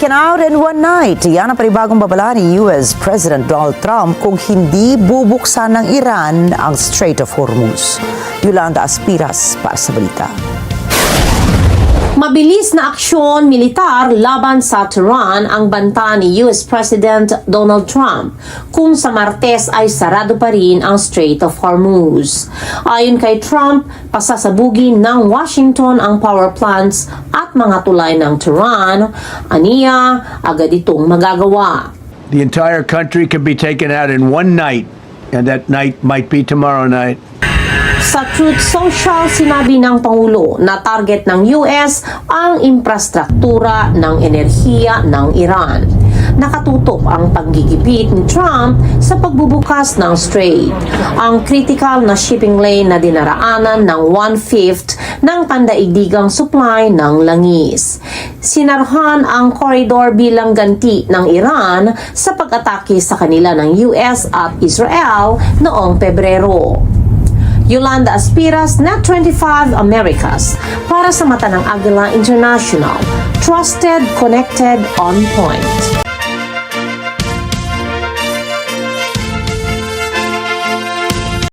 taken out in one night. Yan ang panibagong babala ni US President Donald Trump kung hindi bubuksan ng Iran ang Strait of Hormuz. Yolanda Aspiras para sa balita. Mabilis na aksyon militar laban sa Tehran ang banta ni US President Donald Trump kung sa Martes ay sarado pa rin ang Strait of Hormuz. Ayon kay Trump, pasasabugin ng Washington ang power plants at mga tulay ng Tehran. Aniya, agad itong magagawa. The entire country can be taken out in one night, and that night might be tomorrow night. Sa Truth Social, sinabi ng Pangulo na target ng US ang infrastruktura ng enerhiya ng Iran. Nakatutok ang paggigipit ni Trump sa pagbubukas ng strait, ang critical na shipping lane na dinaraanan ng 1/5 ng pandaigdigang supply ng langis. Sinarhan ang koridor bilang ganti ng Iran sa pag-atake sa kanila ng US at Israel noong Pebrero. Yolanda Aspiras, Net 25 Americas, para sa Mata ng Agila International. Trusted, connected, on point.